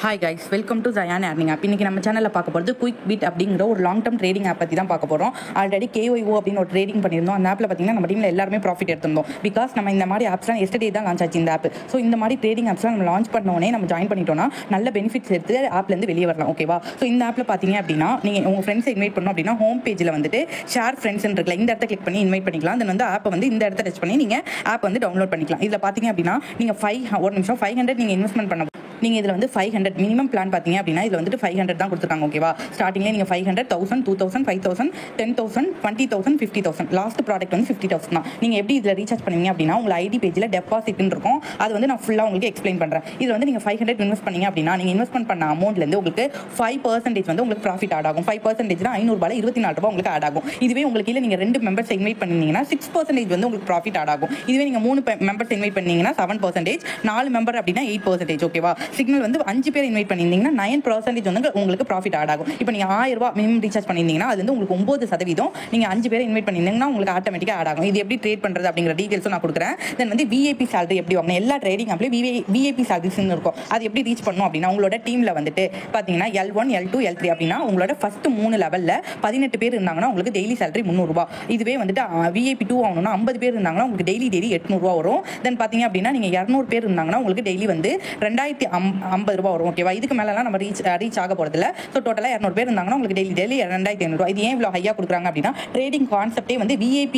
Hi guys, welcome to ஜயான் earning app. இன்றைக்கி நம்ம சேனலில் பார்க்க போகிறது குயிக் பிட் அப்படிங்கிற ஒரு லாங் டர்ம் ட்ரேடிங் ஆப் பற்றி தான் பார்க்க போகிறோம். ஆல்ரெடி KYO அப்படின்னு ஒரு ட்ரேடிங் பண்ணியிருந்தோம். அந்த ஆப்பில் பார்த்தீங்கன்னா நம்ம டீமில் எல்லாருமே ப்ராஃபிட் எடுத்திருந்தோம். பிகாஸ் நம்ம இந்த மாதிரி ஆப்ஸ்லாம் எஸ்டர்டே தான் லான்ச் ஆச்சு இந்த ஆப். ஸோ இந்த மாதிரி ட்ரேடிங் ஆப்ஸ்லாம் நம்ம லான்ச் பண்ணோடனே நம்ம ஜாயின் பண்ணிட்டோம்னா நல்ல பெனிஃபிட்ஸ் எடுத்து ஆப்லேருந்து வெளியே வரலாம். ஓகேவா? ஸோ இந்த ஆப்பில் பார்த்தீங்க அப்படின்னா நீங்கள் உங்கள் ஃப்ரெண்ட்ஸை இன்வைட் பண்ணணும் அப்படின்னா ஹோம் பேஜில் வந்துட்டு ஷேர் ஃப்ரெண்ட்ஸ் இருக்குல்ல, இந்த இடத்த கிளிக் பண்ணி இன்வைட் பண்ணிக்கலாம். தென் வந்து ஆப்பை வந்து இந்த இடத்த டச் பண்ணி நீங்கள் ஆப் வந்து டவுன்லோட் பண்ணிக்கலாம். இதில் பார்த்தீங்க அப்படின்னா நீங்கள் 500 நீங்கள் இன்வெஸ்ட்மெண்ட் பண்ண நீங்கள் இதில் வந்து 500 மினிமம் பிளான் பார்த்தீங்க அப்படின்னா இதில் வந்துட்டு 500 தான் கொடுத்துருக்காங்க. ஓகேவா? ஸ்டார்டிங்லேயே நீங்கள் 500, 1000, 2000, 5000, 10,000, 20,000, 50,000. லாஸ்ட் ப்ராடக்ட் வந்து 50,000 தான். நீங்கள் எப்படி இதில் ரீசார்ஜ் பண்ணுவீங்க அப்படின்னா உங்கள் ஐடி பேஜில் டெபாசிட்னு இருக்கும். அது வந்து நான் ஃபுல்லாக உங்களுக்கு எக்ஸ்பிளைன் பண்ணுறேன். இதில் வந்து நீங்கள் 500 இன்வெஸ்ட் பண்ணீங்க அப்படின்னா நீங்கள் இன்வெஸ்ட்மெண்ட் பண்ண அமௌண்ட்லேருந்து உங்களுக்கு 5% வந்து உங்களுக்கு ப்ராஃபிட் ஆட் ஆகும். 5% தான் ₹500 ₹24 உங்களுக்கு ஆட் ஆகும். இதுவே உங்களுக்கு இல்லை நீங்கள் 2 மெம்பர்ஸ் இன்வைட் பண்ணிங்கன்னா 6% வந்து உங்களுக்கு ப்ராஃபிட் ஆட் ஆகும். இதுவே நீங்கள் 3 மெம்பர்ஸ் இன்வைட் பண்ணீங்கன்னா 7%, 4 மெம்பர் அப்படின்னா 8%. ஓகேவா? சிக்னல் வந்து 5 பேர் இன்வைட் பண்ணியிருந்தீங்கன்னா 9% வந்து உங்களுக்கு ப்ராஃபிட் ஆட் ஆகும். இப்போ நீங்கள் ₹1000 மினிமம் ரீசார்ஜ் பண்ணியிருந்தீங்கன்னா அது வந்து உங்களுக்கு 9%, நீங்கள் 5 பேர் இன்வைட் பண்ணியிருந்தீங்கன்னா உங்களுக்கு ஆட்டோமேட்டிக்காக ஆட் ஆகும். இது எப்படி ட்ரேட் பண்ணுறது அப்படிங்கிற டீட்டெயில்ஸும் நான் கொடுக்குறேன். தென் வந்து விஐபி சேலரி எப்படி வாங்கணும், எல்லா ட்ரேடிங் ஆப்லேயும் விஐபி சேலரிஸ்ன்னு இருக்கும். அது எப்படி ரீச் பண்ணணும் அப்படின்னா உங்களோட டீமில் வந்துட்டு பார்த்தீங்கன்னா L1, L2, L3 அப்படின்னா உங்களோட ஃபர்ஸ்ட் 3 லெவலில் 18 பேர் இருந்தாங்கன்னா உங்களுக்கு டெய்லி சேலரி ₹300. இதுவே வந்துட்டு VIP 2 வாங்கணும்னா 50 பேர் இருந்தாங்கன்னா உங்களுக்கு டெய்லி ₹800 வரும். தென் பார்த்தீங்க அப்படின்னா நீங்கள் 200 பேர் இருந்தாங்கன்னா உங்களுக்கு டெய்லி வந்து ₹2050 வரும். ஓகேவா? இதுக்கு மேலலாம் நம்ம ரீச் ஆக போகிறதில்ல. ஸோ டோட்டலாக 200 பேர் இருந்தாங்கன்னா உங்களுக்கு டெய்லி ₹2500. இது ஏன் இவ்வளோ ஹையாக கொடுக்குறாங்க அப்படின்னா ட்ரேடிங் கான்செப்டே வந்து VIP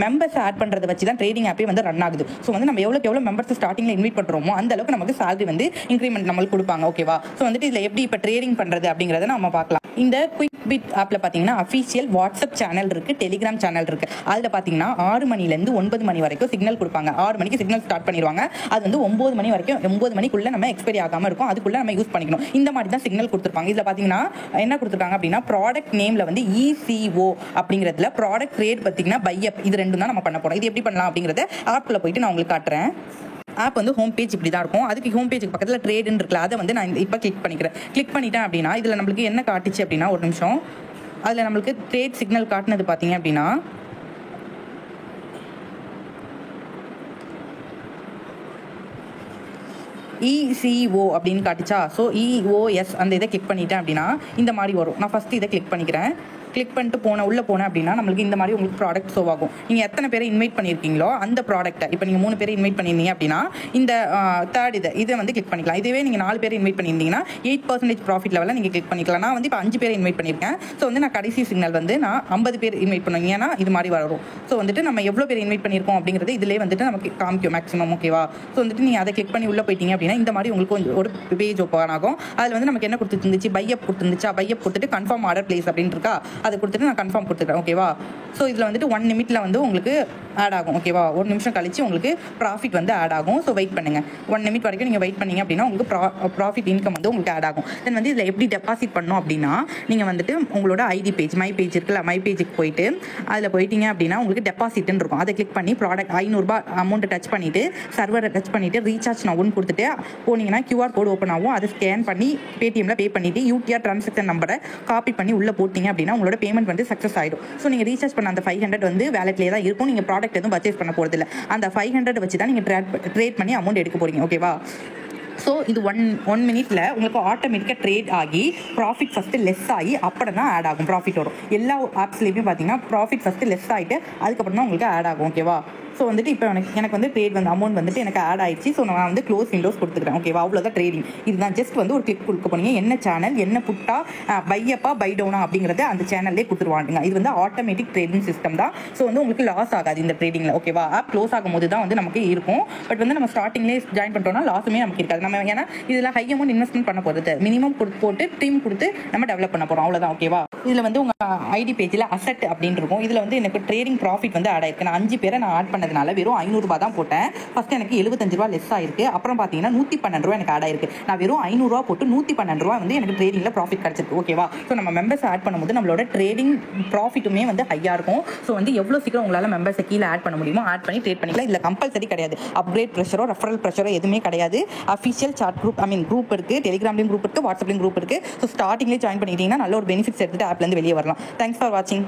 மெம்பர்ஸ் ஆட் பண்ணுறதை வச்சு தான் ட்ரேடிங் ஆப்பே வந்து ரன் ஆகுது. ஸோ வந்து நம்ம எவ்வளோ மெம்பர்ஸ் ஸ்டார்டிங்கில் இன்வைட் பண்ணுறோமோ அந்த அளவுக்கு நமக்கு சேலரி வந்து இன்க்ரிமெண்ட் நம்மளுக்கு கொடுப்பாங்க. ஓகேவா? ஸோ வந்துட்டு இதில் எப்படி இப்போ ட்ரேடிங் பண்ணுறது அப்படிங்கிறத நம்ம பார்க்கலாம். இந்த குயிக் பிட் ஆப்பில் பார்த்தீங்கன்னா அஃபீஷியல் வாட்ஸ்அப் சேனல் இருக்குது, டெலிகிராம் சேனல் இருக்குது. அதில் பார்த்தீங்கன்னா 6 மணிலேருந்து 9 மணி வரைக்கும் சிக்னல் கொடுப்பாங்க. 6 மணிக்கு சிக்னல் ஸ்டார்ட் பண்ணிடுவாங்க. அது வந்து 9 மணி வரைக்கும் 9 மணிக்குள்ளே நம்ம எக்ஸ்பைரி ஆகாமல் இருக்கும். அதுக்குள்ளே நம்ம யூஸ் பண்ணிக்கணும். இந்த மாதிரி தான் சிக்னல் கொடுத்துருப்பாங்க. இதில் பார்த்தீங்கன்னா என்ன கொடுத்துருக்காங்க அப்படின்னா ப்ராடக்ட் நேமில் வந்து ECO அப்படிங்கிறதுல ப்ராடக்ட் ரேட் பார்த்தீங்கன்னா பையப், இது ரெண்டும் தான் நம்ம பண்ண போகிறோம். இது எப்படி பண்ணலாம் அப்படிங்கிறத ஆப்பில் போயிட்டு நான் உங்களுக்கு காட்டுறேன். ஆப் வந்து ஹோம் பேஜ் இப்படி தான் இருக்கும். அதுக்கு ஹோம் பேஜுக்கு பக்கத்தில் ட்ரேடுன்னு இருக்குல்ல, அதை வந்து நான் இப்போ கிளிக் பண்ணிக்கிறேன். கிளிக் பண்ணிட்டேன் அப்படின்னா இதில் நம்மளுக்கு என்ன காட்டுச்சு அப்படின்னா ஒரு நிமிஷம், அதில் நம்மளுக்கு ட்ரேட் சிக்னல் காட்டினது பார்த்தீங்க அப்படின்னா ECO அப்படின்னு காட்டுச்சா. ஸோ EOS அந்த இதை கிளிக் பண்ணிட்டேன் அப்படின்னா இந்த மாதிரி வரும். நான் ஃபஸ்ட்டு இதை கிளிக் பண்ணிக்கிறேன். கிளிக் பண்ணிட்டு உள்ளே போனேன் அப்படின்னா நம்மளுக்கு இந்த மாதிரி உங்களுக்கு ப்ராடக்ட் ஷோ ஆகும். நீங்கள் எத்தனை பேரை இன்வைட் பண்ணியிருக்கீங்களோ அந்த ப்ராடக்ட்டை, இப்போ நீங்கள் 3 பேரை இன்வைட் பண்ணியிருந்தீங்க அப்படின்னா இந்த தேர்ட் இதை வந்து கிளிக் பண்ணிக்கலாம். இதுவே நீங்கள் 4 பேர் இன்வைட் பண்ணியிருந்தீங்கன்னா 8% ப்ராஃபிட் லெவலில் நீங்கள் கிளிக் பண்ணிக்கலாம். நான் வந்து இப்போ 5 பேர் இன்வைட் பண்ணியிருக்கேன். ஸோ வந்து நான் கடைசி சிக்னல் வந்து நான் 50 பேர் இன்வைட் பண்ணுவீங்கன்னா இது மாதிரி வரும். ஸோ வந்துட்டு நம்ம எவ்வளோ பேர் இன்வைட் பண்ணியிருக்கோம் அப்படிங்கிறது இதிலே வந்துட்டு நமக்கு காமிக்கும் மேக்ஸிமம். ஓகேவா? ஸோ வந்துட்டு நீங்கள் அதை கிளிக் பண்ணி உள்ளே போயிட்டீங்க அப்படின்னா இந்த மாதிரி உங்களுக்கு ஒரு பேஜ் ஓப்பன் ஆகும். அதில் வந்து நமக்கு என்ன கொடுத்துருந்துச்சு, பையப் கொடுத்துருந்துச்சா. பையப் கொடுத்துட்டு கன்ஃபார்ம் ஆர்டர் பிளேஸ் அப்படின்னு இருக்கா, அதை கொடுத்துட்டு நான் கன்ஃபார்ம் கொடுத்துக்கிறேன். ஓகேவா? ஸோ இதில் வந்துட்டு 1 நிமிட்டில் வந்து உங்களுக்கு ஆட் ஆகும். ஓகேவா? 1 நிமிஷம் கழிச்சு உங்களுக்கு ப்ராஃபிட் வந்து ஆட் ஆகும். ஸோ வெயிட் பண்ணுங்கள். 1 நிமிட் வரைக்கும் நீங்கள் வெயிட் பண்ணீங்க அப்படின்னா உங்களுக்கு ப்ராஃபிட் இன்கம் வந்து உங்களுக்கு ஆட் ஆகும். தென் வந்து இதில் எப்படி டெபாசிட் பண்ணணும் அப்படின்னா நீங்கள் வந்துட்டு உங்களோட ஐடி பேஜ், மை பேஜ் இருக்குல்ல, மை பேஜுக்கு போயிட்டு அதில் போயிட்டீங்க அப்படின்னா உங்களுக்கு டெபாசிட்னு இருக்கும். அதை கிளிக் பண்ணி ப்ராடக்ட் ₹500 அமௌண்ட்டை டச் பண்ணிவிட்டு சர்வரை டச் பண்ணிவிட்டு ரீசார்ஜ் நான் ஒன்று கொடுத்துட்டு போனீங்கன்னா QR கோட் ஓப்பன் ஆகும். அதை ஸ்கேன் பண்ணி பேடிஎம்மில் பே பண்ணிவிட்டு UTR ட்ரான்சாக்ஷன் நம்பரை காப்பி பண்ணி உள்ளே போட்டிங்க அப்படின்னா உங்களோட பேமெண்ட் வந்து சக்ஸஸ் ஆகிடும். ஸோ நீங்கள் ரீசார்ஜ் பண்ண அந்த 500 வந்து வேலெட்லேயே தான் இருக்கும். நீங்கள் ப்ராடக்ட் எதுவும் பர்ச்சேஸ் பண்ண போகிறதில்ல. அந்த 500 வச்சு தான் நீங்கள் ட்ரேட் பண்ணி அமௌண்ட் எடுக்க போகிறீங்க. ஓகேவா? ஸோ இது ஒன் மினிட்ல உங்களுக்கு ஆட்டோமேட்டிக்காக ட்ரேட் ஆகி ப்ராஃபிட் ஃபஸ்ட்டு லெஸ் ஆகி அப்புறம் தான் ஆட் ஆகும், ப்ராஃபிட் வரும். எல்லா ஆப்ஸ்லேயுமே பார்த்தீங்கன்னா ப்ராஃபிட் ஃபஸ்ட்டு லெஸ் ஆகிட்டு அதுக்கப்புறம் தான் உங்களுக்கு ஆட் ஆகும். ஓகேவா? ஸோ வந்துட்டு இப்போ எனக்கு வந்து ட்ரேட் வந்து அமௌண்ட் வந்துட்டு எனக்கு ஆட் ஆயிடுச்சு. ஸோ நான் வந்து க்ளோஸ் விண்டோஸ் கொடுத்துக்கிறேன். ஓகேவா? அவ்வளோதான் ட்ரேடிங். இதுதான் ஜஸ்ட் வந்து ஒரு கிளிக் கொடுக்க போனீங்க. என்ன சேனல், என்ன புட்டா, பையப்பா, பை டவுனா அப்படிங்கிறத அந்த சேனல்லே கொடுத்துருவாங்க. இது வந்து ஆட்டோமேட்டிக் ட்ரேடிங் சிஸ்டம் தான். ஸோ வந்து உங்களுக்கு லாஸ் ஆகாது இந்த ட்ரேடிங்கில். ஓகேவா? ஆப் க்ளோஸ் ஆகும்போது தான் வந்து நமக்கு இருக்கும். பட் வந்து நம்ம ஸ்டார்டிங்லேயே ஜாயின் பண்ணிட்டோம்னா லாஸுமே நமக்கு இருக்காது. நம்ம ஏன்னா இதில் ஹை அமௌண்ட் இன்வெஸ்ட்மெண்ட் பண்ண போகிறது, மினிமம் போட்டு டீம் கொடுத்து நம்ம டெவலப் பண்ண போகிறோம். அவ்வளோதான். ஓகேவா? இதில் வந்து உங்கள் ஐடி பேஜில் அசெட் அப்படின்னு இருக்கும். இதில் வந்து எனக்கு ட்ரேடிங் ப்ராஃபிட் வந்து ஆட் ஆயிருக்கு. நான் 5 பேரை நான் ஆட் பண்ணதுனால வெறும் ₹500 தான் போட்டேன். ஃபர்ஸ்ட் எனக்கு ₹75 லெஸ் ஆயிருக்கு. அப்புறம் பார்த்தீங்கன்னா ₹112 எனக்கு ஆட் ஆயிருக்கு. நான் வெறும் ₹500 போட்டு ₹112 வந்து எனக்கு ட்ரேடிங்கில் ப்ராஃபிட் கிடைச்சிருக்கு. ஓகேவா? ஸோ நம்ம மெம்பர்ஸ் ஆட் பண்ணும்போது நம்மளோட ட்ரேடிங் ப்ராஃபிட்டுமே வந்து ஹையாக இருக்கும். ஸோ வந்து எவ்வளோ சீக்கிரம் உங்களால் மெம்பர்ஸை கீழே ஆட் பண்ண முடியுமோ ஆட் பண்ணி ட்ரேட் பண்ணிக்கலாம். இதில் கம்பல்சரி கிடையாது. அப்கிரேட் ப்ரெஷரோ ரெஃபரல் ப்ரெஷரோ எதுவுமே கிடையாது. அஃபிஷியல் சாட் குரூப் குரூப் இருக்குது, டெலிகிராம்லேயும் குரூப் இருக்குது, வாட்ஸ்அப்லேயும் குரூப் இருக்குது. ஸோ ஸ்டார்டிங்லேயே ஜாயின் பண்ணிட்டீங்கன்னா நல்ல ஒரு பெனிஃபிட்ஸ் எடுத்துட்டு ஆப்லேருந்து வெளியே வரலாம். தேங்க்ஸ் ஃபார் வாட்சிங்.